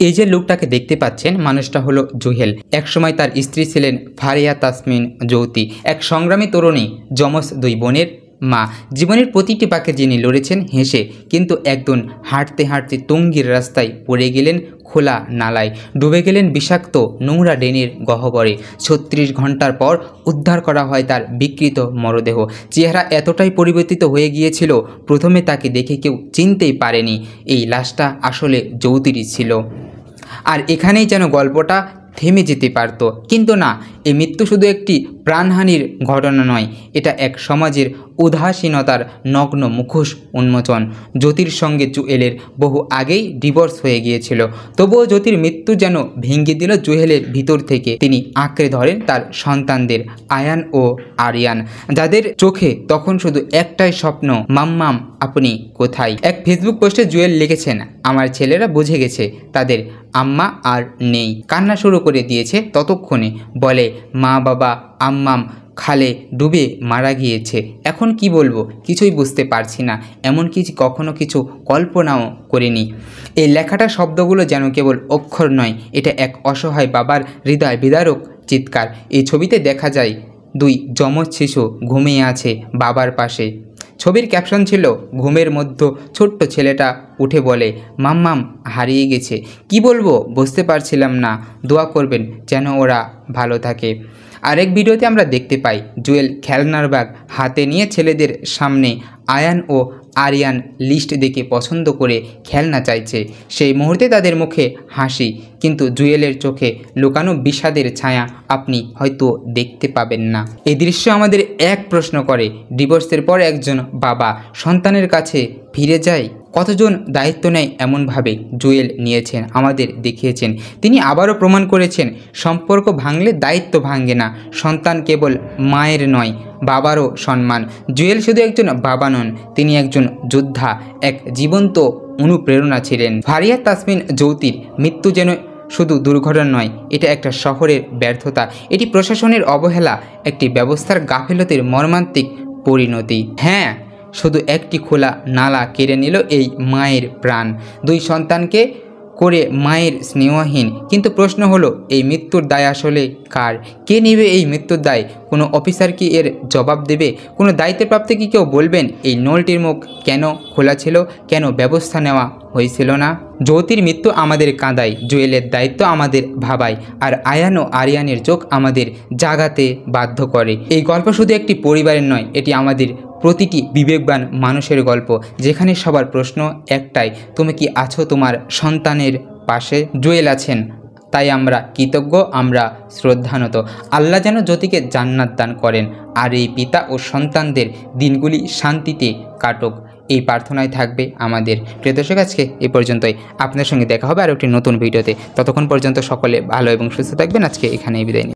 এই যে লোকটাকে দেখতে পাচ্ছেন, মানুষটা হলো জুহেল। একসময় তার স্ত্রী ছিলেন ফারিয়া তাসমিন জ্যোতি, এক সংগ্রামী তরুণী, যমজ 2 বোনের মা। জীবনের প্রতিটি পাকে যিনি লড়েছেন হেসে, কিন্তু একদিন হাঁটতে হাঁটতে টঙ্গীর রাস্তায় পড়ে গেলেন খোলা নালায়, ডুবে গেলেন বিষাক্ত নোংরা ড্রেনের গহ্বরে। 36 ঘন্টার পর উদ্ধার করা হয় তার বিকৃত মরদেহ। চেহারা এতটাই পরিবর্তিত হয়ে গিয়েছিল, প্রথমে তাকে দেখে কেউ চিনতেই পারেনি এই লাশটা আসলে জ্যোতিরই ছিল। আর এখানেই যেন গল্পটা থেমে যেতে পারত, কিন্তু না। এই মৃত্যু শুধু একটি প্রাণহানির ঘটনা নয়, এটা এক সমাজের উদাসীনতার নগ্ন মুখোশ উন্মোচন। জ্যোতির সঙ্গে জুয়েলের বহু আগেই ডিভোর্স হয়ে গিয়েছিল, তবুও জ্যোতির মৃত্যু যেন ভেঙে দিল জুয়েলের ভিতর থেকে। তিনি আঁকড়ে ধরেন তার সন্তানদের, আয়ান ও আরিয়ান, যাদের চোখে তখন শুধু একটাই স্বপ্ন, মাম্মাম আপনি কোথায়। এক ফেসবুক পোস্টে জুয়েল লিখেছেন, আমার ছেলেরা বুঝে গেছে তাদের আম্মা আর নেই। কান্না শুরু করে দিয়েছে ততক্ষণে, বলে মা বাবা আম্মাম খালে ডুবে মারা গিয়েছে। এখন কি বলবো কিছুই বুঝতে পারছি না, এমনকি কখনো কিছু কল্পনাও করিনি। এই লেখাটা শব্দগুলো যেন কেবল অক্ষর নয়, এটা এক অসহায় বাবার হৃদয় বিদারক চিৎকার। এই ছবিতে দেখা যায় 2 যমজ শিশু ঘুমিয়ে আছে বাবার পাশে। ছবির ক্যাপশন ছিল, ঘুমের মধ্যে ছোট্ট ছেলেটা উঠে বলে মাম্মাম হারিয়ে গেছে। কি বলবো বুঝতে পারছিলাম না, দোয়া করবেন যেন ওরা ভালো থাকে। আরেক ভিডিওতে আমরা দেখতে পাই জুয়েল খেলনার ব্যাগ হাতে নিয়ে ছেলেদের সামনে আয়ান ও আরিয়ান লিস্ট দেখে পছন্দ করে খেলনা চাইছে। সেই মুহূর্তে তাদের মুখে হাসি, কিন্তু জুয়েলের চোখে লুকানো বিষাদের ছায়া আপনি হয়তো দেখতে পাবেন না। এই দৃশ্য আমাদের এক প্রশ্ন করে, ডিভোর্সের পর একজন বাবা সন্তানের কাছে ফিরে যায়? কতজন দায়িত্ব নেয় এমনভাবে জুয়েল নিয়েছেন, আমাদের দেখিয়েছেন। তিনি আবারও প্রমাণ করেছেন, সম্পর্ক ভাঙলে দায়িত্ব ভাঙে না। সন্তান কেবল মায়ের নয়, বাবারও সম্মান। জুয়েল শুধু একজন বাবা নন, তিনি একজন যোদ্ধা, এক জীবন্ত অনুপ্রেরণা ছিলেন। ফারিয়া তাসমিন জ্যোতির মৃত্যু যেন শুধু দুর্ঘটনা নয়, এটা একটা শহরের ব্যর্থতা, এটি প্রশাসনের অবহেলা, একটি ব্যবস্থার গাফিলতির মর্মান্তিক পরিণতি। হ্যাঁ, শুধু একটি খোলা নালা কেড়ে নিল এই মায়ের প্রাণ, 2 সন্তানকে করে মায়ের স্নেহহীন। কিন্তু প্রশ্ন হলো, এই মৃত্যুর দায় আসলে কার? কে নেবে এই মৃত্যুর দায়? কোনো অফিসার কি এর জবাব দেবে? কোনো দায়িত্বপ্রাপ্ত কি কেউ বলবেন এই নলটির মুখ কেন খোলা ছিল, কেন ব্যবস্থা নেওয়া হয়েছিল না? জ্যোতির মৃত্যু আমাদের কাঁদায়, জুয়েলের দায়িত্ব আমাদের ভাবায়, আর আয়ান ও আরিয়ানের চোখ আমাদের জাগাতে বাধ্য করে। এই গল্প শুধু একটি পরিবারের নয়, এটি আমাদের প্রতিটি বিবেকবান মানুষের গল্প, যেখানে সবার প্রশ্ন একটাই, তুমি কি আছো তোমার সন্তানের পাশে? জুয়েল আছেন, তাই আমরা কৃতজ্ঞ, আমরা শ্রদ্ধানত। আল্লাহ যেন জ্যোতিকে জান্নাত দান করেন, আর এই পিতা ও সন্তানদের দিনগুলি শান্তিতে কাটুক, এই প্রার্থনায় থাকবে আমাদের। প্রিয় দর্শক, আজকে এই পর্যন্তই। আপনার সঙ্গে দেখা হবে আর একটি নতুন ভিডিওতে। ততক্ষণ পর্যন্ত সকলে ভালো এবং সুস্থ থাকবেন। আজকে এখানেই বিদায় নিই।